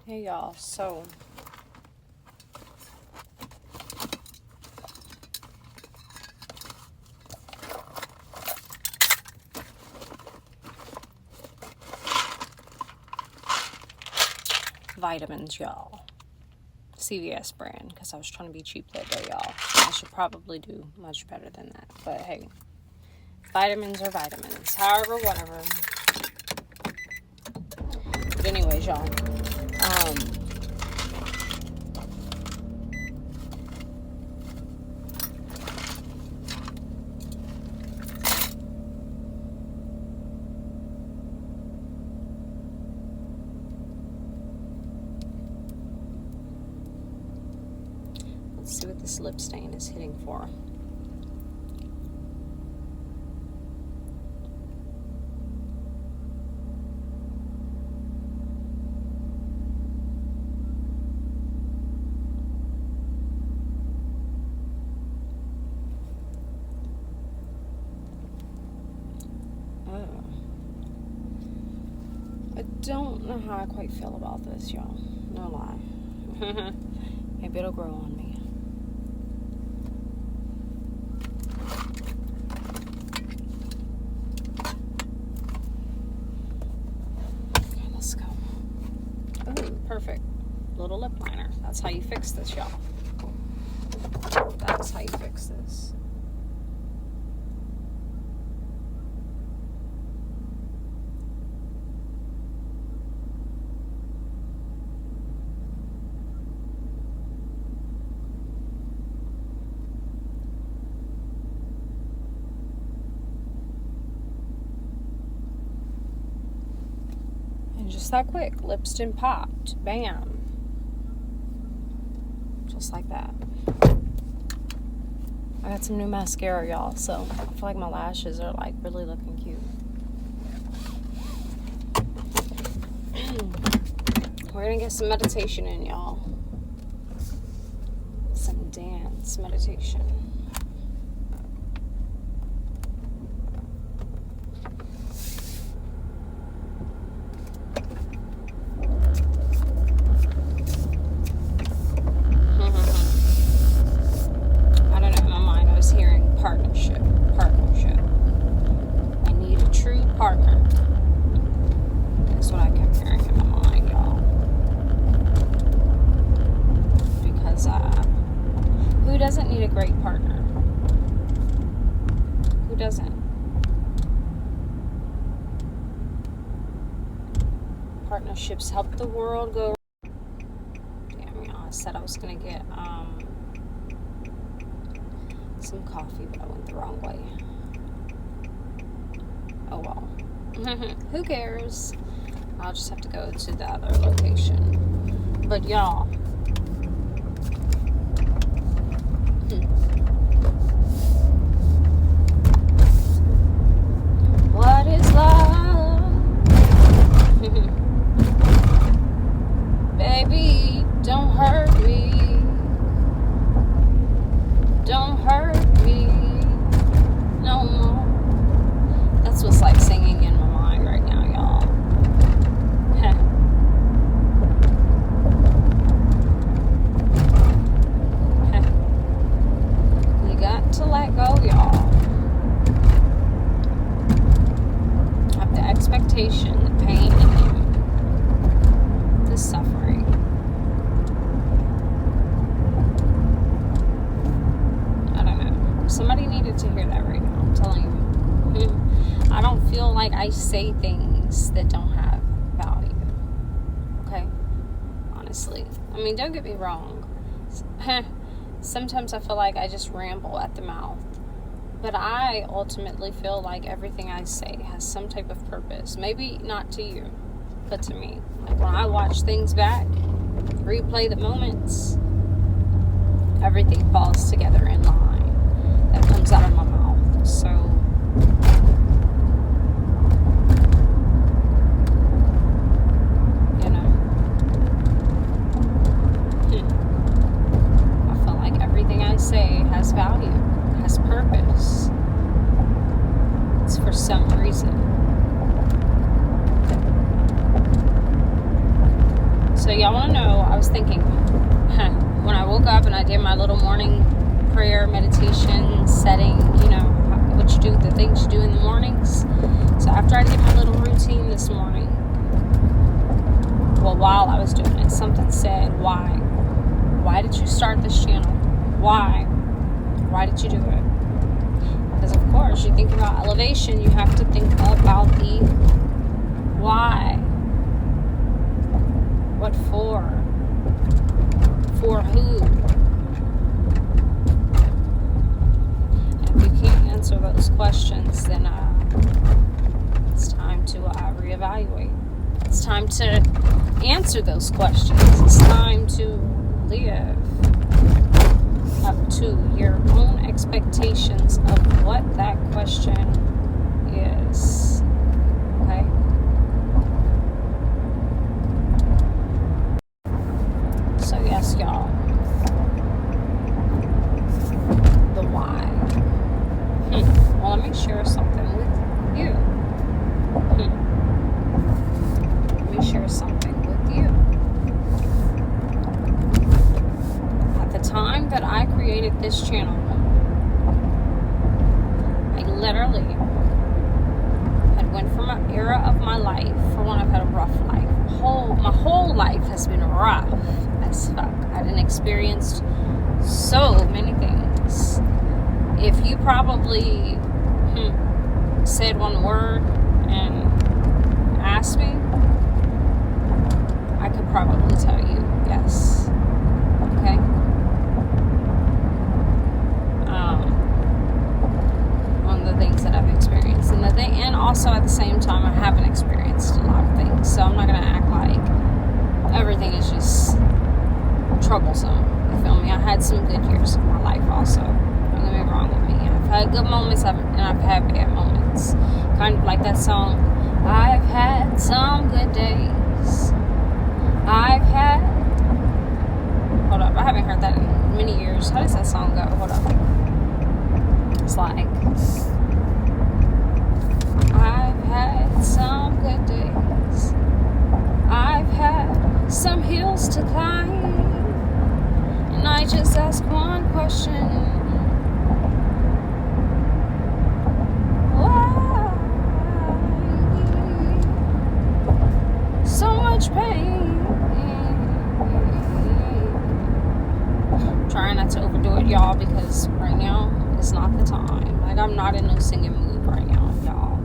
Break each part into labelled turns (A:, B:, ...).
A: Hey y'all, so vitamins, y'all. CVS brand, because I was trying to be cheap that day, y'all. I should probably do much better than that, but hey, vitamins are vitamins. However, whatever. But anyways, y'all. Let's see what this lip stain is hitting for. I don't know how I quite feel about this, y'all. No lie. Maybe it'll grow on me. Okay, let's go. Oh, perfect. Little lip liner. That's how you fix this, y'all. That's how you fix this. Just that quick. Lipstick popped. Bam. Just like that. I got some new mascara, y'all, so I feel like my lashes are like really looking cute. We're gonna get some meditation in, y'all. Some dance meditation. Doesn't need a great partner? Who doesn't? Partnerships help the world go. Damn, y'all, I said I was gonna get some coffee, but I went the wrong way. Oh well. Who cares? I'll just have to go to the other location. But y'all, what is love? Baby, don't hurt me. Don't hurt me no more. That's what's like singing in my mind right now, y'all. You got to let go, y'all. Of the expectation, the pain, the suffering. I don't know. Somebody needed to hear that right now. I'm telling you. I don't feel like I say things that don't have value. Okay? Honestly. I mean, don't get me wrong. Sometimes I feel like I just ramble at the mouth. But I ultimately feel like everything I say has some type of purpose. Maybe not to you, but to me. Like when I watch things back, replay the moments, everything falls together in line that comes out of my mouth. So, you know, I feel like everything I say has value, has purpose. It's for some reason. So y'all want to know, I was thinking, when I woke up and I did my little morning prayer, meditation, setting, what you do, the things you do in the mornings. So after I did my little routine this morning, well, while I was doing it, something said, why? Why did you start this channel? Why? Why did you do it? Because, of course, you think about elevation, you have to think about the why. What for? For who? And if you can't answer those questions, then it's time to reevaluate. It's time to answer those questions. It's time to live up to your own expectations of what that question is. Okay? So yes, y'all. The why. Well, let me share something with you. Let me share something with you. At the time that I created this channel, I literally had went from an era of my life, for one, I've had a rough life. My whole life has been rough as fuck. I didn't experience so many things. If you probably said one word and asked me, I could probably tell you yes. Okay? On the things that I've experienced. And also at the same time, I haven't experienced a lot of things. So I'm not going to act like everything is just troublesome. You feel me? I had some good years in my life also. Don't get me wrong with me. I've had good moments and I've had bad moments. Kind of like that song, I've had some good days. I've had... Hold up, I haven't heard that in many years. How does that song go? Hold up. It's like... I've had some good days. I've had some hills to climb. And I just ask one question. Why? So much pain. Trying not to overdo it, y'all, because right now is not the time. Like, I'm not in no singing mood right now, y'all.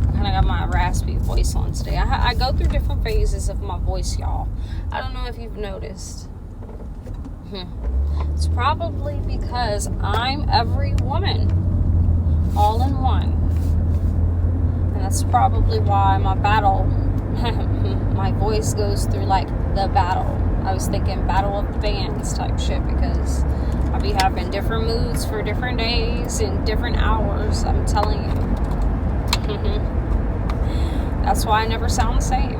A: I kind of got my raspy voice on today. I go through different phases of my voice, y'all. I don't know if you've noticed. It's probably because I'm every woman, all in one. And that's probably why my voice goes through like the battle. I was thinking battle of the bands type shit, because I'll be having different moods for different days and different hours. I'm telling you. That's why I never sound the same.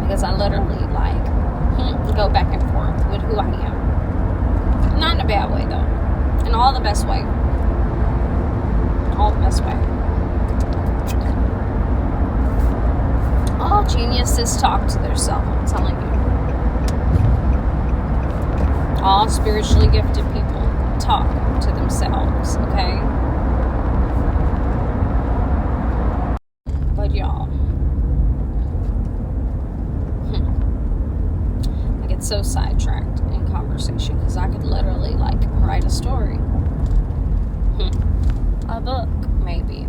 A: Because I literally go back and forth with who I am. Not in a bad way though. In all the best way. All the best way. All geniuses talk to themselves, I'm telling you. All spiritually gifted people talk to themselves, okay? But y'all, I get so sidetracked in conversation because I could literally write a story. A book, maybe.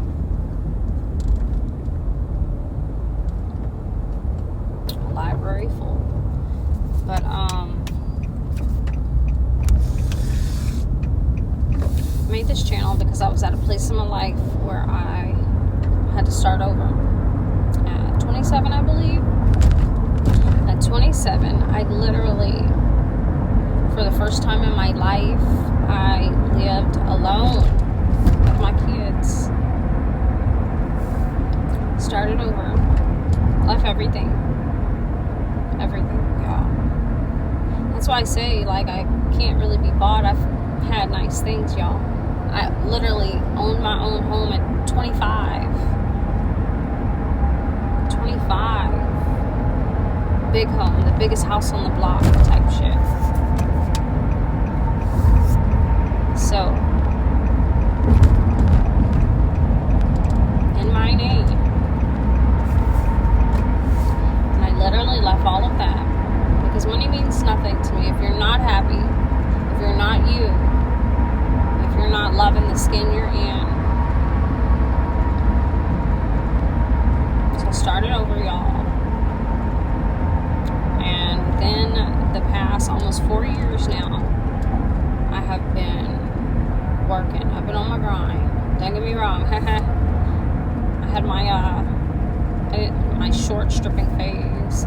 A: Library full. But made this channel because I was at a place in my life where I had to start over. At 27, I believe. At 27, I literally, for the first time in my life, I lived alone with my kids. Started over. Left everything. Everything, y'all. That's why I say, I can't really be bought. I've had nice things, y'all. I literally owned my own home at 25. big home, the biggest house on the block type shit. So, in my name. And I literally left all of that. Because money means nothing to me. If you're not happy, if you're not you, if you're not loving the skin you're in. So I started over, y'all. And within the past almost 4 years now, I have been working. I've been on my grind. Don't get me wrong. I had my short stripping phase.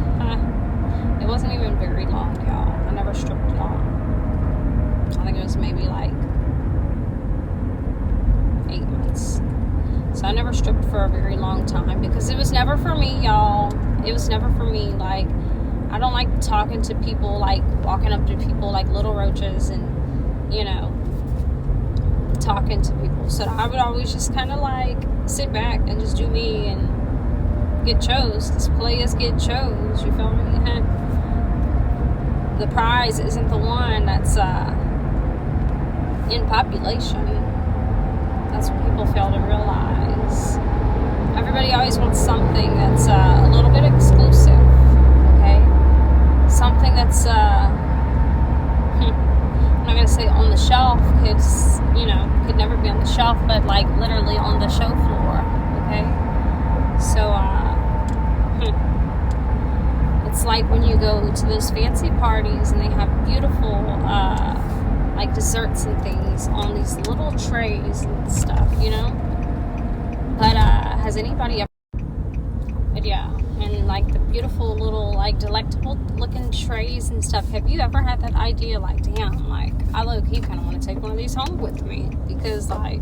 A: It wasn't even very long, y'all. I never stripped long. I think it was maybe like 8 months. So I never stripped for a very long time because it was never for me, y'all. It was never for me. Like, I don't like talking to people, like walking up to people like little roaches and, talking to people. So I would always just kind of like sit back and just do me and get chose. This players get chose. You feel me? The prize isn't the one that's in population. That's what people fail to realize. Everybody always wants something that's a little bit exclusive. Okay? Something that's I'm not gonna say on the shelf, because could never be on the shelf, but like literally on the show floor. Okay, so it's like when you go to those fancy parties and they have beautiful like desserts and things on these little trays and stuff, But has anybody ever? But yeah. And like the beautiful little like delectable looking trays and stuff. Have you ever had that idea like, damn, like I low-key kind of want to take one of these home with me because like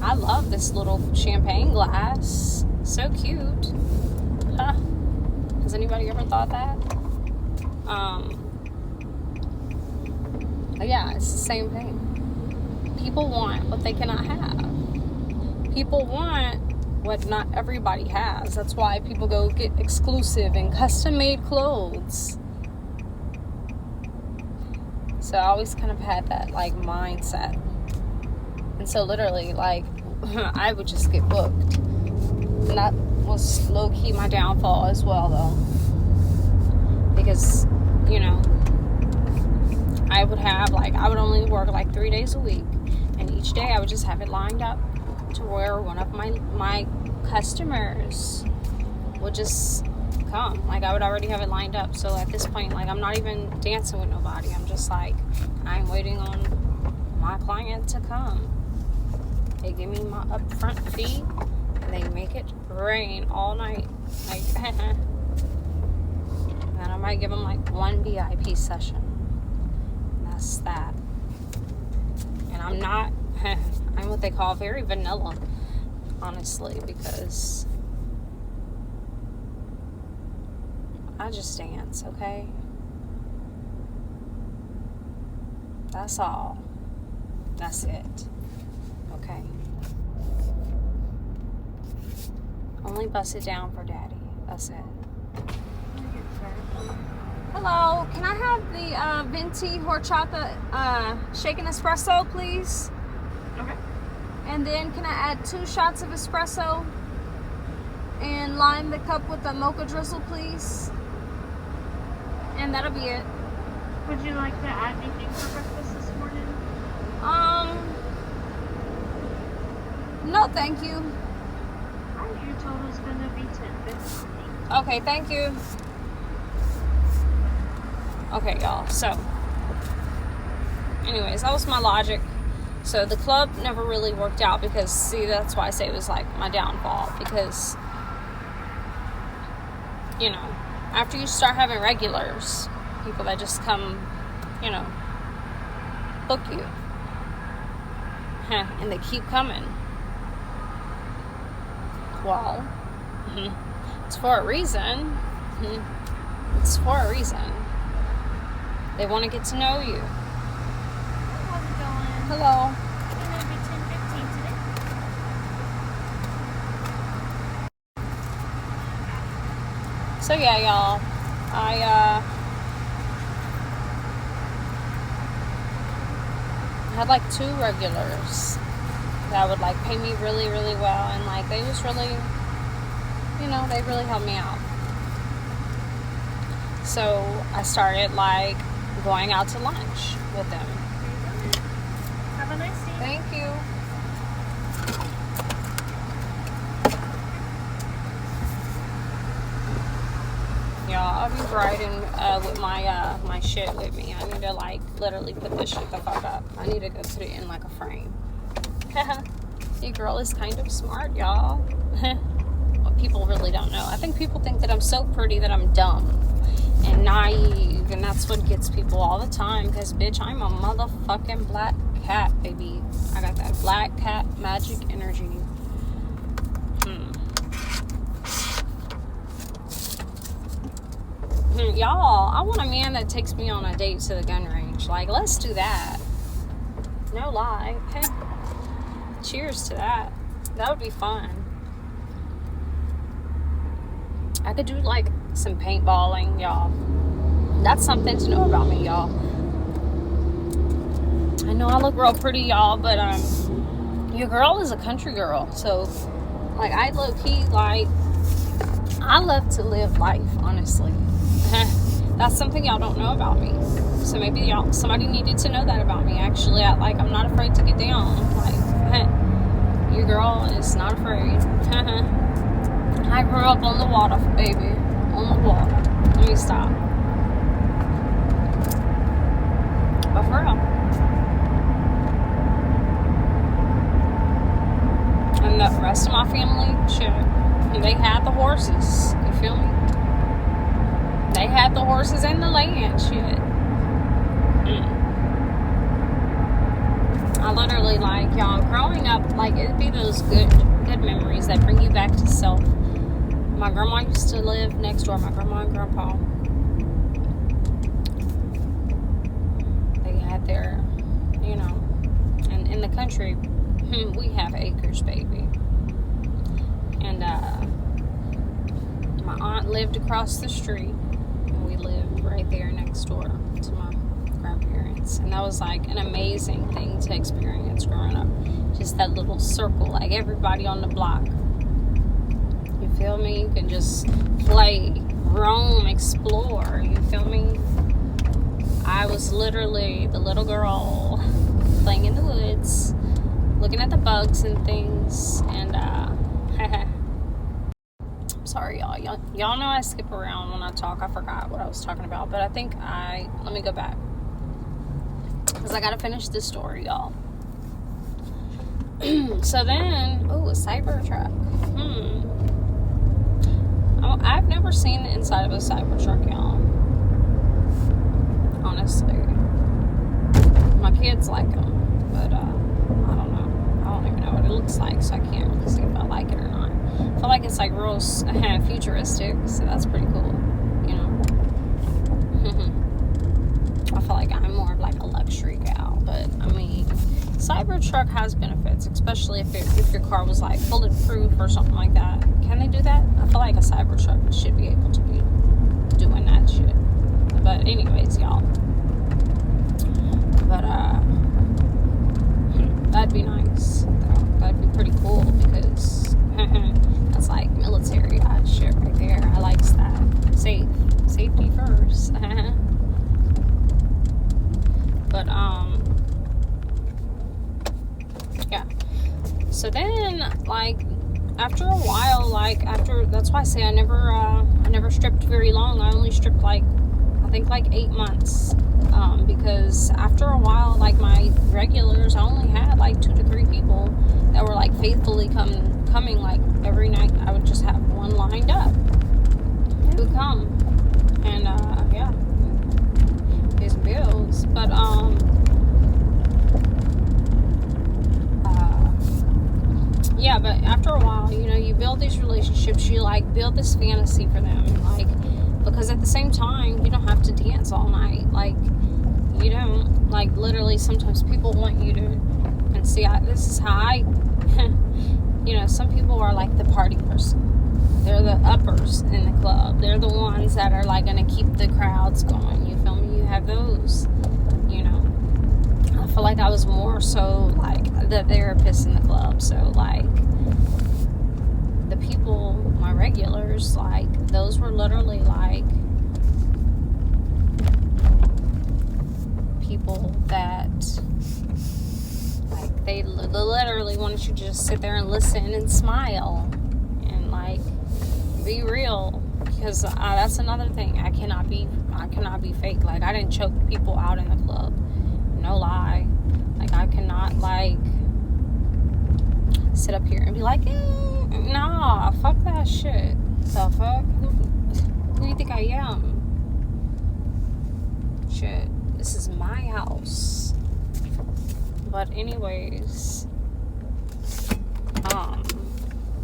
A: I love this little champagne glass. So cute. Huh. Has anybody ever thought that? But yeah, it's the same thing. People want what they cannot have. People want what not everybody has. That's why people go get exclusive and custom-made clothes. So I always kind of had that like mindset. And so literally like I would just get booked. And that was low-key my downfall as well though. Because, I would only work like 3 days a week. And each day I would just have it lined up to where one of my customers would just come. Like I would already have it lined up. So at this point, like I'm not even dancing with nobody. I'm just like, I'm waiting on my client to come. They give me my upfront fee and they make it rain all night. Like, and I might give them like one VIP session. And that's that. And I'm not, I'm what they call very vanilla, honestly, because I just dance, okay? That's all. That's it. Okay? Only bust it down for daddy. That's it. Hello, can I have the venti horchata shaken espresso, please?
B: Okay.
A: And then can I add 2 shots of espresso and line the cup with the mocha drizzle, please? And that'll be it.
B: Would you like to add anything for breakfast this morning?
A: No, thank you.
B: Alright, your total is going to be $10.50.
A: Okay, thank you. Okay, y'all. So, anyways, that was my logic. So the club never really worked out because, see, that's why I say it was like my downfall. Because, after you start having regulars, people that just come, book you. And they keep coming. Well, it's for a reason. It's for a reason. They want to get to know you.
B: How's it going?
A: Hello.
B: It's going to be $10.15 today.
A: So yeah, y'all. I had like 2 regulars that would like pay me really, really well, and like they was really, they really helped me out. So I started like going out to lunch with them.
B: Have a nice day.
A: Thank you. Y'all, I'll be riding with my shit with me. I need to like literally put this shit the fuck up. I need to go put it in like a frame. Your girl is kind of smart, y'all. What people really don't know. I think people think that I'm so pretty that I'm dumb and naive, and that's what gets people all the time. Because bitch, I'm a motherfucking black cat, baby. I got that black cat magic energy. Y'all, I want a man that takes me on a date to the gun range. Like, let's do that. No lie. Hey, cheers to that. That would be fun. I could do like some paintballing, y'all. That's something to know about me, y'all. I know I look real pretty, y'all, but your girl is a country girl. So like, I low key, like, I love to live life, honestly. That's something y'all don't know about me. So maybe somebody needed to know that about me. Actually, I'm not afraid to get down. Like, your girl is not afraid. I grew up on the water, baby. On the water. Let me stop. But for real. And the rest of my family, shit, they had the horses. You feel me? They had the horses and the land, shit. I literally, like, y'all, growing up, like, it'd be those good memories that bring you back to self. My grandma used to live next door, my grandma and grandpa. They had their, and in the country, we have acres, baby. And, my aunt lived across the street. We lived right there next door to my grandparents, and that was like an amazing thing to experience growing up. Just that little circle, like everybody on the block. You feel me? You can just play, roam, explore. You feel me? I was literally the little girl playing in the woods, looking at the bugs and things, and sorry, y'all know I skip around when I talk. I forgot what I was talking about, but I think let me go back, because I gotta finish this story, y'all. So then, a Cybertruck. I've never seen the inside of a Cybertruck, y'all. Honestly, my kids like them, but I don't know. I don't even know what it looks like, so I can't really see if I like it or not. I feel like it's like real futuristic, so that's pretty cool, I feel like I'm more of like a luxury gal, but I mean, Cybertruck has benefits, especially if your car was like bulletproof or something like that. Can they do that? I feel like a Cybertruck should be able to be doing that shit. But anyways, y'all. But that'd be nice. That'd be pretty cool, because that's like military shit right there. I likes that. Safety first. But yeah. So then, like, after a while, that's why I say I never stripped very long. I only stripped I think 8 months. Because after a while, like, my regulars, I only had like 2 to 3 people that were like faithfully coming like every night. I would just have one lined up. They would come, and yeah, his bills. But yeah, but after a while, you build these relationships. You like build this fantasy for them, like, because at the same time, you don't have to dance all night. Like, you don't, like, literally sometimes people want you to, and see, this is how I some people are like the party person. They're the uppers in the club. They're the ones that are like gonna keep the crowds going. You feel me? You have those, you know. I feel like I was more so like the therapist in the club. So like the people, my regulars, like those were literally like people that like they literally wanted you to just sit there and listen and smile and like be real, because that's another thing. I cannot be fake. Like I didn't choke people out in the club, no lie. Like I cannot like sit up here and be like, nah, fuck that shit. The fuck? Who do you think I am? Shit, this is my house. But anyways,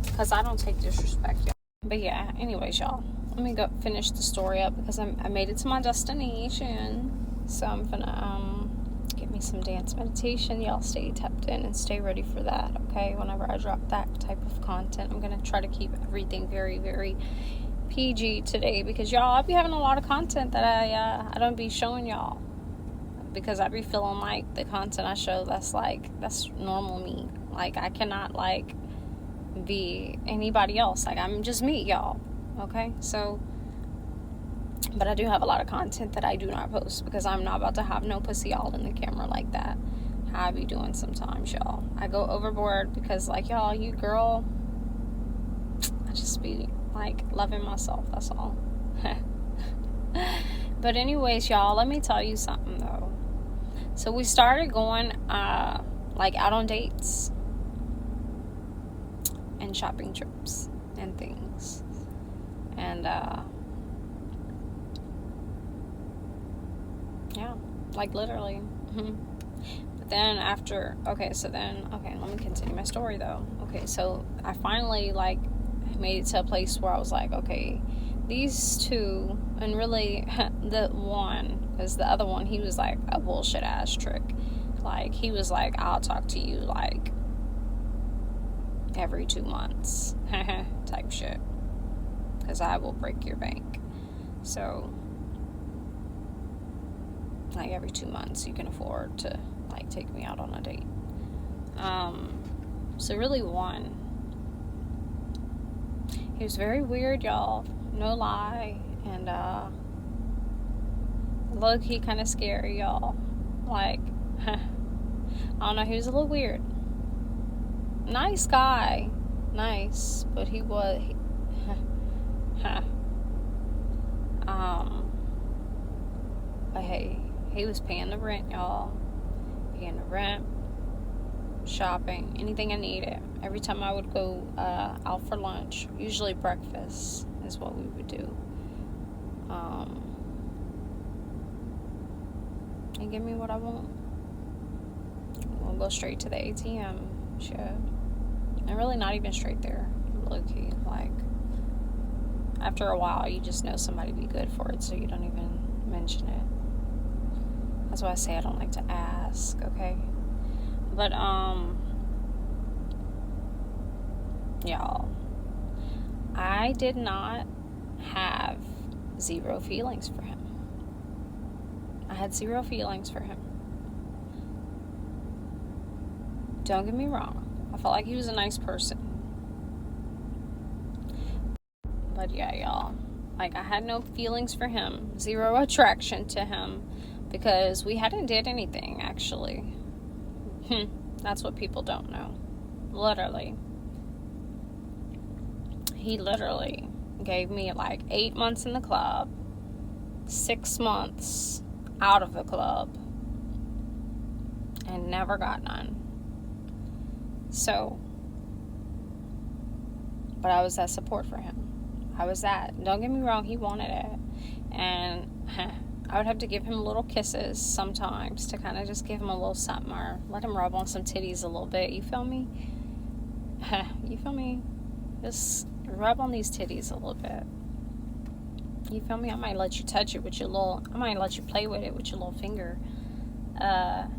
A: because I don't take disrespect, y'all. But yeah, anyways, y'all, let me go finish the story up, because I made it to my destination. So I'm gonna get me some dance meditation. Y'all stay tapped in and stay ready for that, okay? Whenever I drop that type of content, I'm gonna try to keep everything very, very PG today, because y'all, I'll be having a lot of content that I don't be showing y'all, because I be feeling like the content I show, that's normal me. Like I cannot like be anybody else. Like I'm just me, y'all. Okay, so but I do have a lot of content that I do not post, because I'm not about to have no pussy all in the camera like that. How I be doing sometimes, y'all. I go overboard because like y'all, you girl, I just be like loving myself, that's all. But anyways, y'all, let me tell you something though. So we started going like out on dates and shopping trips and things, and yeah, like literally. But then after, let me continue my story though. Okay, so I finally like made it to a place where I was like, okay, these two, and really the one, because the other one, he was like a bullshit ass trick. Like he was like, I'll talk to you like every 2 months type shit, because I will break your bank. So like every 2 months you can afford to like take me out on a date. So really one, he was very weird, y'all, no lie, and low-key kind of scary, y'all. Like I don't know, he was a little weird. Nice guy, nice, but he was but hey, he was paying the rent, y'all. Paying the rent, shopping, anything I needed. Every time I would go out for lunch, usually breakfast is what we would do. And give me what I want. We'll go straight to the ATM. Shit. And really not even straight there. Low key. Like, after a while, you just know somebody be good for it, so you don't even mention it. That's why I say I don't like to ask, okay? But, y'all, I did not have zero feelings for him. I had zero feelings for him. Don't get me wrong. I felt like he was a nice person. But yeah, y'all, like I had no feelings for him. Zero attraction to him, because we hadn't did anything, actually. That's what people don't know. Literally. He literally gave me like 8 months in the club, 6 months out of the club, and never got none. So, but I was that support for him. I was that. Don't get me wrong, he wanted it. And I would have to give him little kisses sometimes to kind of just give him a little something, or let him rub on some titties a little bit. You feel me? You feel me? Just rub on these titties a little bit. You feel me? I might let you touch it with your little, I might let you play with it with your little finger. But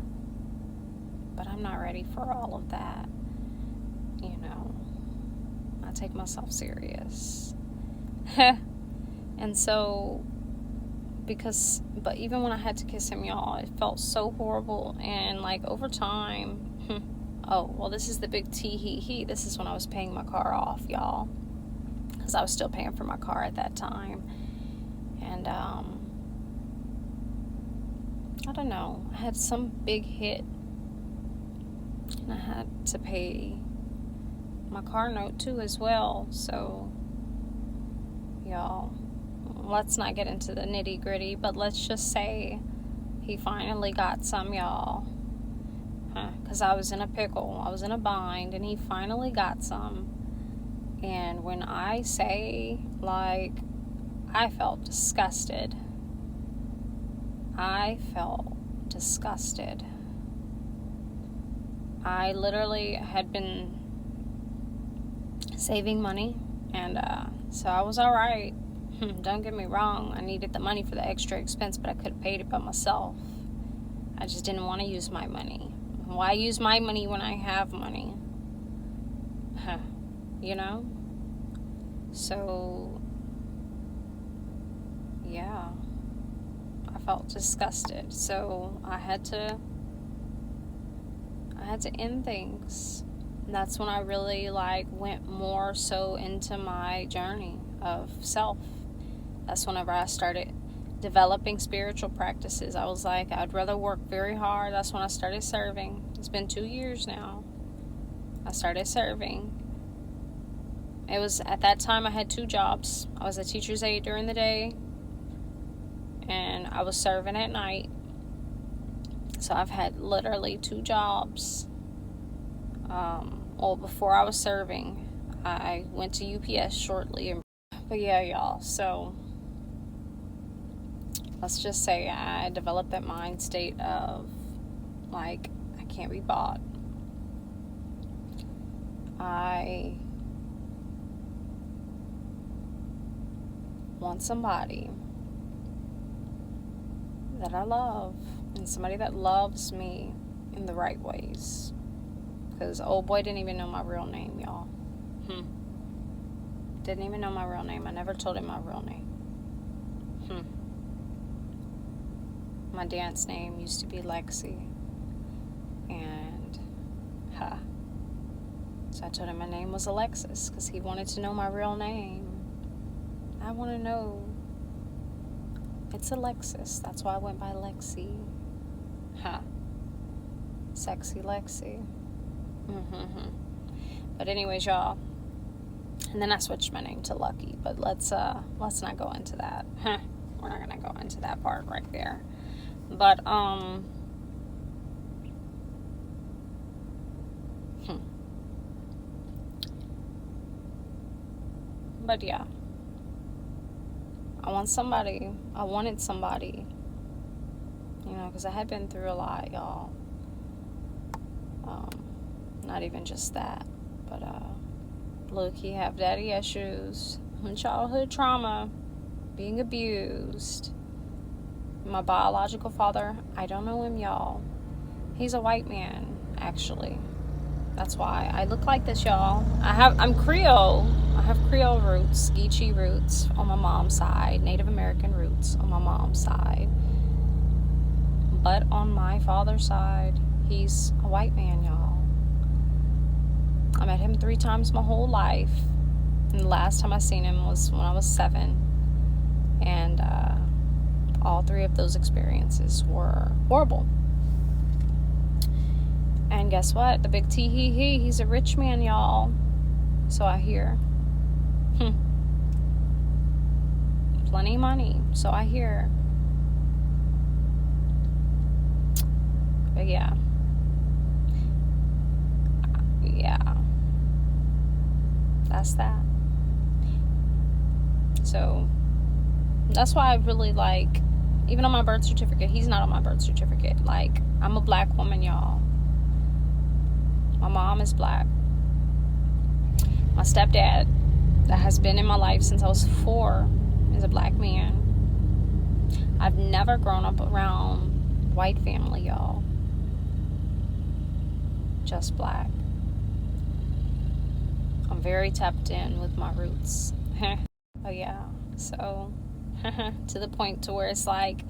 A: I'm not ready for all of that. You know, I take myself serious. And so, but even when I had to kiss him, y'all, it felt so horrible. And like over time, oh, well, this is the big he. This is when I was paying my car off, y'all. Because I was still paying for my car at that time. And, I don't know. I had some big hit. And I had to pay my car note too as well. So, y'all, let's not get into the nitty gritty. But let's just say he finally got some, y'all. Because I was in a pickle. I was in a bind. And he finally got some. And when I say, like, I felt disgusted. I literally had been saving money, and so I was alright. Don't get me wrong, I needed the money for the extra expense, but I could have paid it by myself. I just didn't want to use my money. Why use my money when I have money? You know? So, yeah. I felt disgusted. So I had to end things. And that's when I really went more so into my journey of self. That's whenever I started developing spiritual practices. I was like, I'd rather work very hard. That's when I started serving. It's been 2 years now. I started serving. It was at that time I had 2 jobs. I was a teacher's aide during the day, and I was serving at night. So I've had literally 2 jobs. Before I was serving, I went to UPS shortly. But yeah, y'all, so let's just say I developed that mind state of, I can't be bought. I want somebody that I love, and somebody that loves me in the right ways. Because old boy didn't even know my real name, y'all. Didn't even know my real name. I never told him my real name. My dance name used to be Lexi. And, so I told him my name was Alexis, because he wanted to know my real name. I want to know. It's Alexis. That's why I went by Lexi. Sexy Lexi. But anyways, y'all. And then I switched my name to Lucky. But let's not go into that. We're not gonna go into that part right there. But But yeah. I wanted somebody, because I had been through a lot, y'all. Not even just that, but low-key have daddy issues, childhood trauma, being abused. My biological father, I don't know him, y'all. He's a white man, actually. That's why I look like this, y'all. I'm Creole. I have Creole roots, Geechee roots on my mom's side, Native American roots on my mom's side. But on my father's side, he's a white man, y'all. I met him 3 times my whole life. And the last time I seen him was when I was 7. And all 3 of those experiences were horrible. And guess what? The big he's a rich man, y'all. So I hear. Plenty of money. So I hear. But yeah. That's that. So that's why I really even on my birth certificate, he's not on my birth certificate. I'm a black woman, y'all. My mom is black. My stepdad, that has been in my life since I was 4, is a black man. I've never grown up around white family, y'all. Just black. I'm very tapped in with my roots. Oh yeah. So to the point to where it's like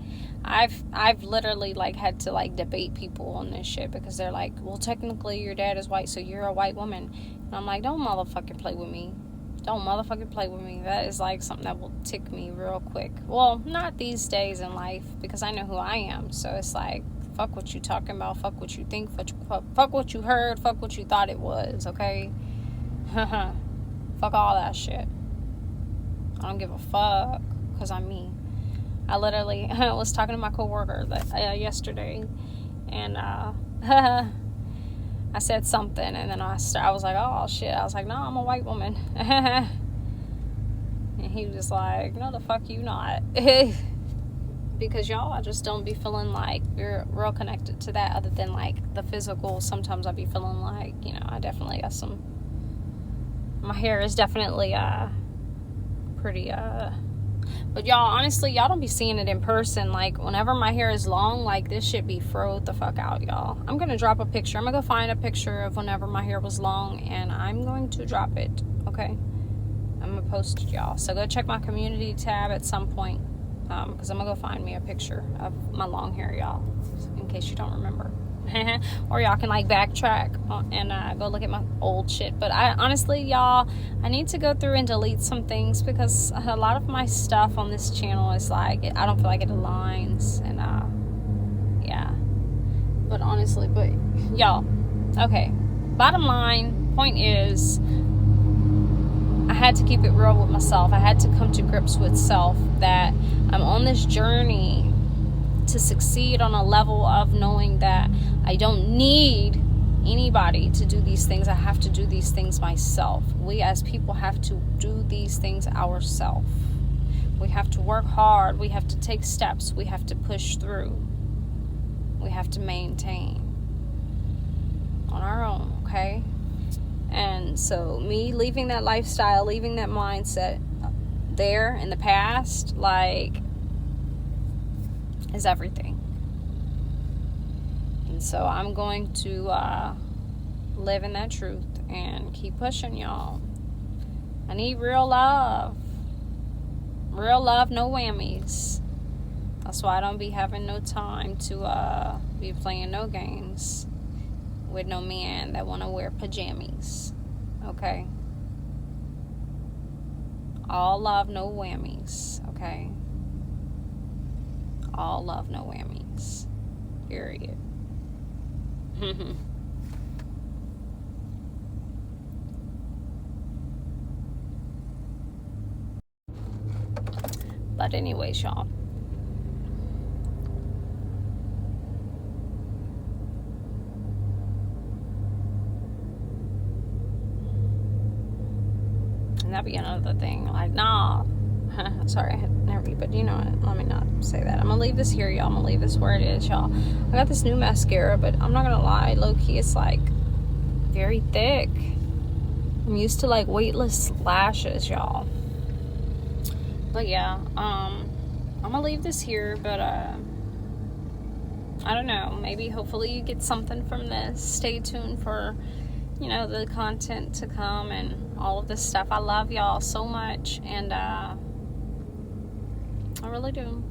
A: I've literally like had to like debate people on this shit because they're like, well, technically your dad is white, so you're a white woman. And I'm like, don't motherfucking play with me. Don't motherfucking play with me. That is like something that will tick me real quick. Well, not these days in life because I know who I am. So it's like, fuck what you talking about. Fuck what you think. Fuck what you heard. Fuck what you thought it was. Okay. Fuck all that shit. I don't give a fuck because I'm me. I literally was talking to my coworker yesterday, and I said something, and then I was like, oh shit. I was like, no, I'm a white woman. And he was like, no, the fuck you not. Because y'all, I just don't be feeling like you're real connected to that other than like the physical. Sometimes I be feeling like, you know, I definitely got some, my hair is definitely pretty but y'all, honestly, y'all don't be seeing it in person. Like whenever my hair is long, like this shit be froed the fuck out, y'all. I'm gonna drop a picture. I'm gonna go find a picture of whenever my hair was long, and I'm going to drop it. Okay, I'm gonna post it, y'all. So go check my community tab at some point, because I'm gonna go find me a picture of my long hair, y'all, in case you don't remember. Or y'all can like backtrack and go look at my old shit. But I honestly, y'all, I need to go through and delete some things because a lot of my stuff on this channel is like, I don't feel like it aligns. And yeah, but honestly, but y'all, okay, bottom line, point is, I had to keep it real with myself. I had to come to grips with self that I'm on this journey to succeed on a level of knowing that I don't need anybody to do these things. I have to do these things myself. We as people have to do these things ourselves. We have to work hard. We have to take steps. We have to push through. We have to maintain on our own, okay? And so me leaving that lifestyle, leaving that mindset there in the past, like, is everything. And so I'm going to live in that truth and keep pushing, y'all. I need real love. Real love, no whammies. That's why I don't be having no time to be playing no games with no man that want to wear pajamas. Okay? All love, no whammies. Okay? All love, no whammies. Period. But anyways, y'all. And that'd be another thing. Like, nah. Sorry, I had never, but you know what? Let me not say that. I'm gonna leave this here, y'all. I'm gonna leave this where it is, y'all. I got this new mascara, but I'm not gonna lie, low key, it's like very thick. I'm used to like weightless lashes, y'all. But yeah, I'm gonna leave this here, but I don't know. Maybe, hopefully, you get something from this. Stay tuned for, you know, the content to come and all of this stuff. I love y'all so much, and I really do.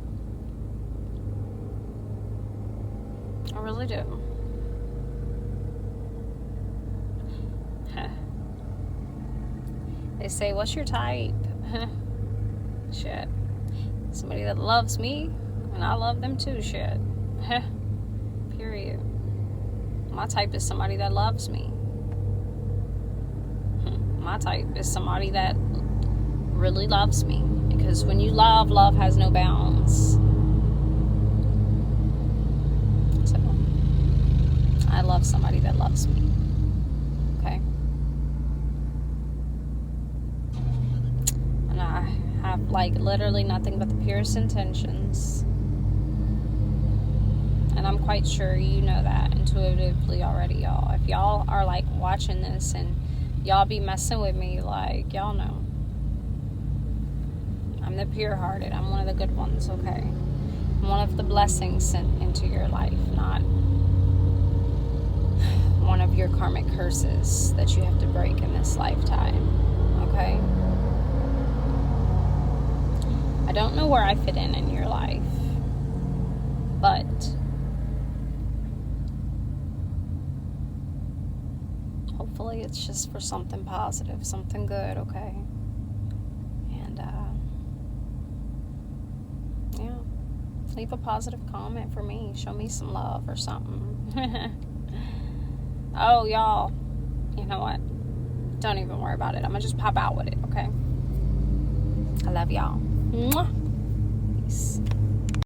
A: I really do. They say, what's your type? Shit. Somebody that loves me, and I love them too, shit. Period. My type is somebody that loves me. My type is somebody that really loves me. Because when you love has no bounds. So, I love somebody that loves me. Okay? And I have, like, literally nothing but the purest intentions. And I'm quite sure you know that intuitively already, y'all. If y'all are, like, watching this and y'all be messing with me, like, y'all know. I'm the pure-hearted. I'm one of the good ones, okay? I'm one of the blessings sent into your life, not one of your karmic curses that you have to break in this lifetime, okay? don't know where I fit in your life. But hopefully it's just for something positive, something good, okay? And, yeah. Leave a positive comment for me. Show me some love or something. Oh, y'all. You know what? Don't even worry about it. I'm going to just pop out with it, okay? I love y'all. Mwah. Peace.